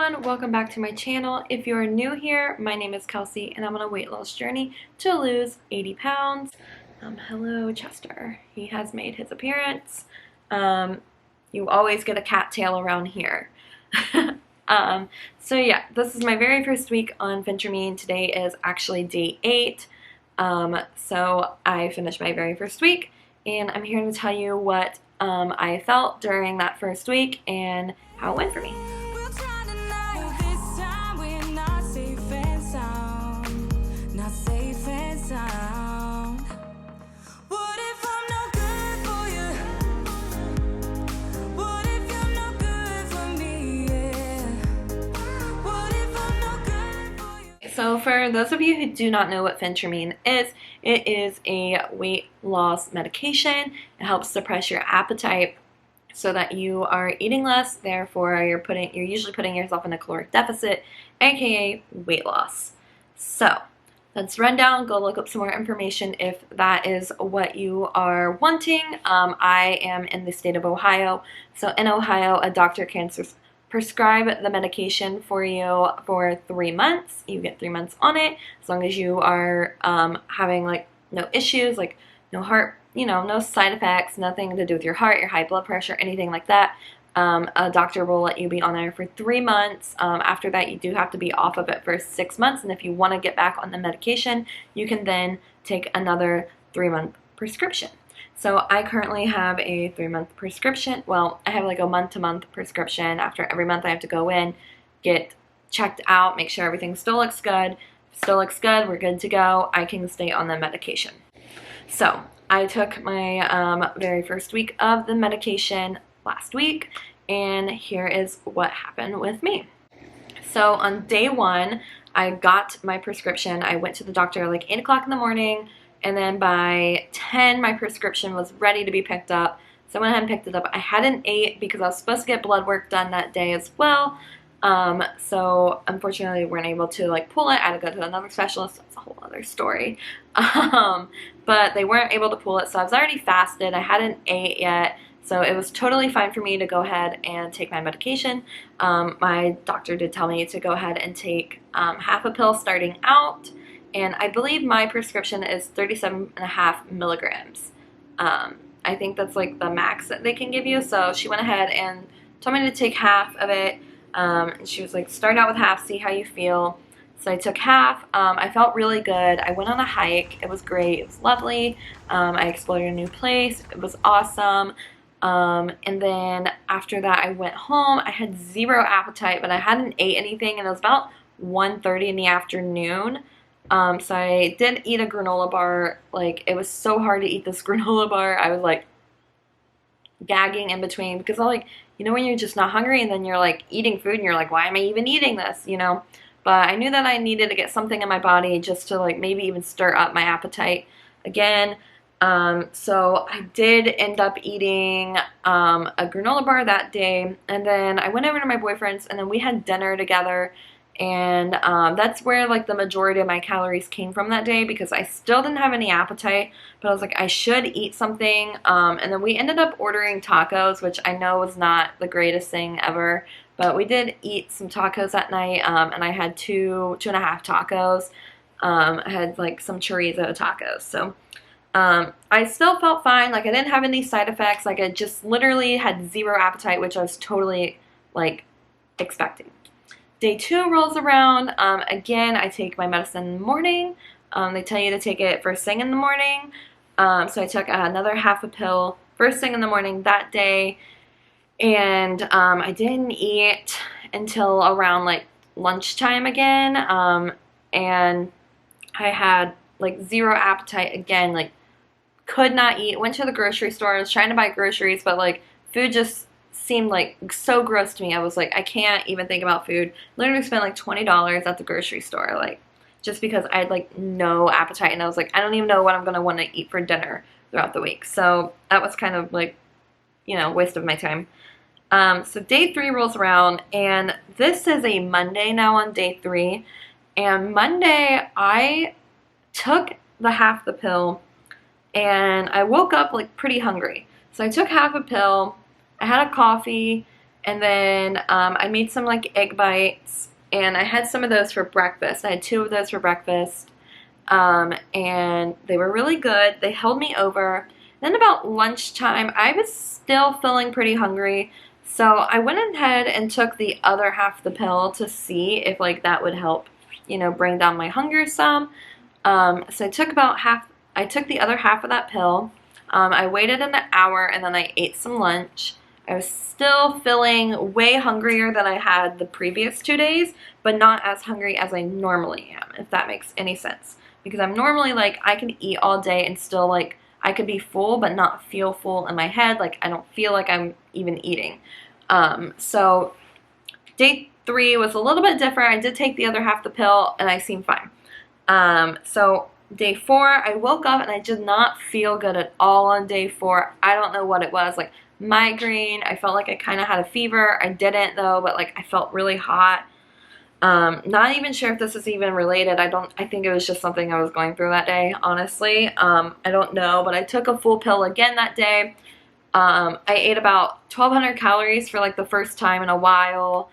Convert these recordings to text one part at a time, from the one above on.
everyone, welcome back to my channel. If you're new here, my name is Kelsey and I'm on a weight loss journey to lose 80 pounds. Hello Chester, he has made his appearance. You always get a cattail around here. So yeah, this is my very first week on Phentermine. Today is actually day 8. So I finished my very first week and I'm here to tell you what I felt during that first week and how it went for me. So for those of you who do not know what Phentermine is, it is a weight loss medication. It helps suppress your appetite so that you are eating less, therefore you're usually putting yourself in a caloric deficit, aka weight loss. So let's run down, go look up some more information if that is what you are wanting. I am in the state of Ohio, so in Ohio a doctor can prescribe the medication for you for 3 months. You get 3 months on it as long as you are having like no issues, like no heart, no side effects, nothing to do with your heart, your high blood pressure, anything like that. A doctor will let you be on there for 3 months. After that, you do have to be off of it for 6 months, and if you want to get back on the medication, you can then take another 3-month prescription. So I currently have a 3-month prescription. Well, I have like a month-to-month prescription. After every month I have to go in, get checked out, make sure everything still looks good. If it still looks good, we're good to go. I can stay on the medication. So I took my very first week of the medication last week, and here is what happened with me. So on day 1, I got my prescription. I went to the doctor like 8 o'clock in the morning, and then by 10 my prescription was ready to be picked up. So I went ahead and picked it up. I hadn't ate because I was supposed to get blood work done that day as well. So unfortunately we weren't able to like pull it. I had to go to another specialist. That's a whole other story. But they weren't able to pull it, so I was already fasted. I hadn't ate yet. So it was totally fine for me to go ahead and take my medication. My doctor did tell me to go ahead and take half a pill starting out. And I believe my prescription is 37.5 milligrams. I think that's like the max that they can give you. So she went ahead and told me to take half of it. And she was like, start out with half, see how you feel. So I took half. I felt really good. I went on a hike. It was great. It was lovely. I explored a new place. It was awesome. And then after that I went home. I had zero appetite, but I hadn't ate anything, and it was about 1:30 in the afternoon. So I did eat a granola bar. Like, it was so hard to eat this granola bar. I was like gagging in between because when you're just not hungry and then you're like eating food and you're like, why am I even eating this, But I knew that I needed to get something in my body just to like maybe even stir up my appetite again. So I did end up eating a granola bar that day, and then I went over to my boyfriend's and then we had dinner together. And that's where like the majority of my calories came from that day, because I still didn't have any appetite, but I was like, I should eat something. And then we ended up ordering tacos, which I know was not the greatest thing ever, but we did eat some tacos that night. And I had two and a half tacos. I had like some chorizo tacos. So I still felt fine. Like, I didn't have any side effects. Like, I just literally had zero appetite, which I was totally like expecting. Day 2 rolls around. Again, I take my medicine in the morning. They tell you to take it first thing in the morning. So I took another half a pill first thing in the morning that day. And I didn't eat until around like lunchtime again. And I had like zero appetite again. Like, could not eat. Went to the grocery store. I was trying to buy groceries, but like food just seemed like so gross to me. I was like, I can't even think about food. Literally spent like $20 at the grocery store, like, just because I had like no appetite, and I was like, I don't even know what I'm gonna want to eat for dinner throughout the week. So that was kind of like, waste of my time. So day 3 rolls around, and this is a Monday now on day 3. And Monday I took the half the pill, and I woke up like pretty hungry. So I took half a pill. I had a coffee, And then I made some like egg bites, and I had some of those for breakfast. I had 2 of those for breakfast, and they were really good. They held me over. Then about lunchtime, I was still feeling pretty hungry, so I went ahead and took the other half of the pill to see if like that would help, you know, bring down my hunger some. So I took about half. I took the other half of that pill. I waited an hour and then I ate some lunch. I was still feeling way hungrier than I had the previous 2 days, but not as hungry as I normally am, if that makes any sense. Because I'm normally like, I can eat all day and still like, I could be full but not feel full in my head. Like I don't feel like I'm even eating. So day 3 was a little bit different. I did take the other half of the pill and I seemed fine. So day 4, I woke up and I did not feel good at all on day 4. I don't know what it was, like migraine. I felt like I kind of had a fever. I didn't though, but like I felt really hot. Not even sure if this is even related. I think it was just something I was going through that day, honestly. I don't know, but I took a full pill again that day. I ate about 1,200 calories for like the first time in a while.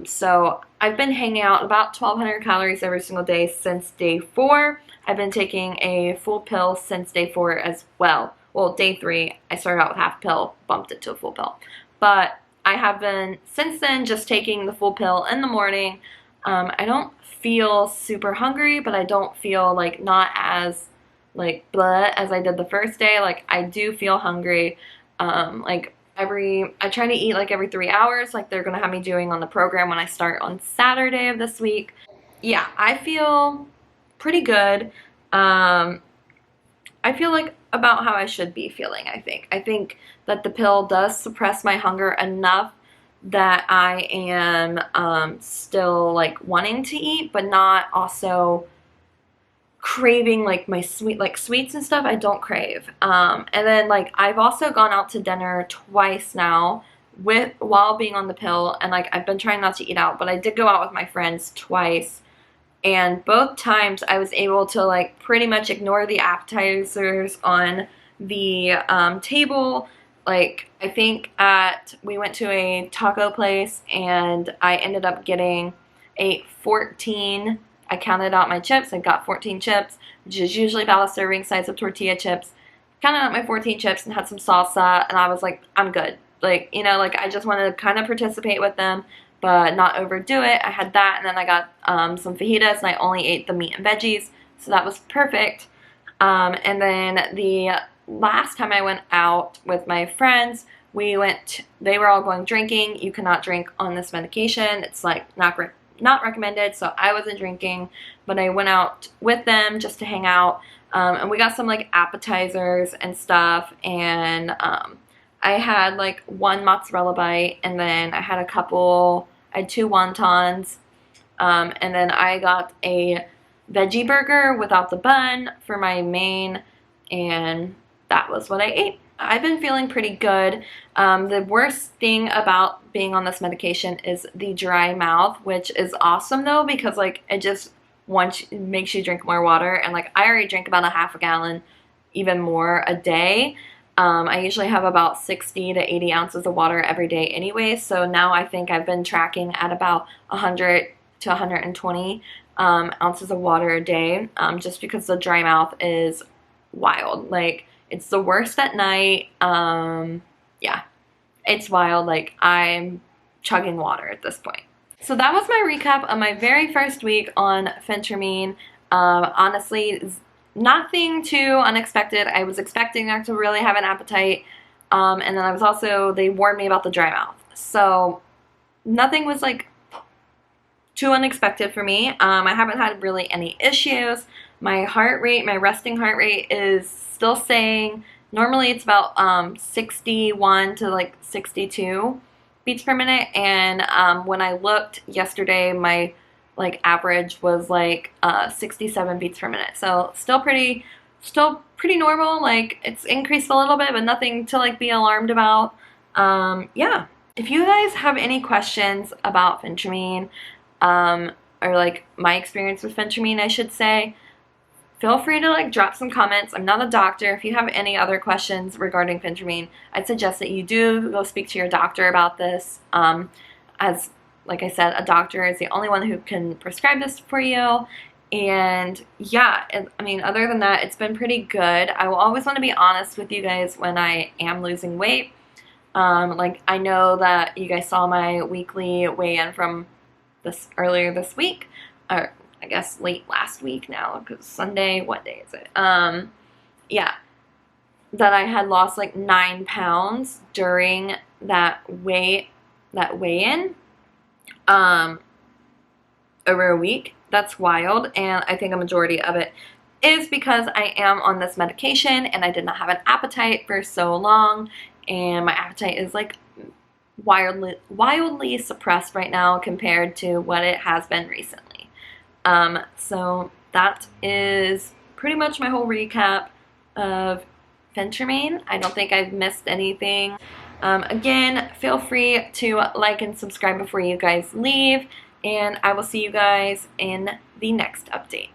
So I've been hanging out about 1,200 calories every single day since day 4. I've been taking a full pill since day 4 as well. Well, day 3, I started out with half pill, bumped it to a full pill. But I have been, since then, just taking the full pill in the morning. I don't feel super hungry, but I don't feel like not as like blah as I did the first day. Like I do feel hungry. Like I try to eat like every 3 hours, like they're gonna have me doing on the program when I start on Saturday of this week. Yeah, I feel pretty good. I feel like about how I should be feeling, I think. I think that the pill does suppress my hunger enough that I am still like wanting to eat, but not also craving like my sweets and stuff. I don't crave. And then like I've also gone out to dinner twice now while being on the pill, and like I've been trying not to eat out, but I did go out with my friends twice. And both times I was able to like pretty much ignore the appetizers on the table. Like I think we went to a taco place and I ended up getting a 14, I counted out my chips, I got 14 chips, which is usually about a serving size of tortilla chips. Counted out my 14 chips and had some salsa, and I was like, I'm good. Like, you know, like I just wanted to kind of participate with them, but not overdo it. I had that, and then I got some fajitas, and I only ate the meat and veggies, so that was perfect. And then the last time I went out with my friends, they were all going drinking. You cannot drink on this medication. It's like not recommended, so I wasn't drinking, but I went out with them just to hang out, and we got some like appetizers and stuff, and I had like 1 mozzarella bite, and then I had 2 wontons, and then I got a veggie burger without the bun for my main, and that was what I ate. I've been feeling pretty good. The worst thing about being on this medication is the dry mouth, which is awesome though, because like it just makes you drink more water, and like I already drink about a half a gallon, even more a day. I usually have about 60 to 80 ounces of water every day anyway, so now I think I've been tracking at about 100 to 120 ounces of water a day, just because the dry mouth is wild. Like, it's the worst at night. Yeah, it's wild. Like, I'm chugging water at this point. So that was my recap of my very first week on phentermine. Honestly, nothing too unexpected. I was expecting not to really have an appetite, and then they warned me about the dry mouth. So nothing was like too unexpected for me. I haven't had really any issues. My resting heart rate is still staying. Normally it's about 61 to like 62 beats per minute, and when I looked yesterday, my like average was like 67 beats per minute. So still pretty normal. Like, it's increased a little bit, but nothing to like be alarmed about. Yeah. If you guys have any questions about phentermine, or like my experience with phentermine, I should say, feel free to like drop some comments. I'm not a doctor. If you have any other questions regarding phentermine, I'd suggest that you do go speak to your doctor about this. As like I said, a doctor is the only one who can prescribe this for you. And yeah, I mean, other than that, it's been pretty good. I will always want to be honest with you guys when I am losing weight. Like I know that you guys saw my weekly weigh-in from earlier this week, or I guess late last week now, because Sunday, what day is it? Yeah, that I had lost like 9 pounds during that weigh-in, over a week. That's wild, and I think a majority of it is because I am on this medication and I did not have an appetite for so long, and my appetite is like wildly suppressed right now compared to what it has been recently. So that is pretty much my whole recap of phentermine. I don't think I've missed anything. Again, feel free to like and subscribe before you guys leave, and I will see you guys in the next update.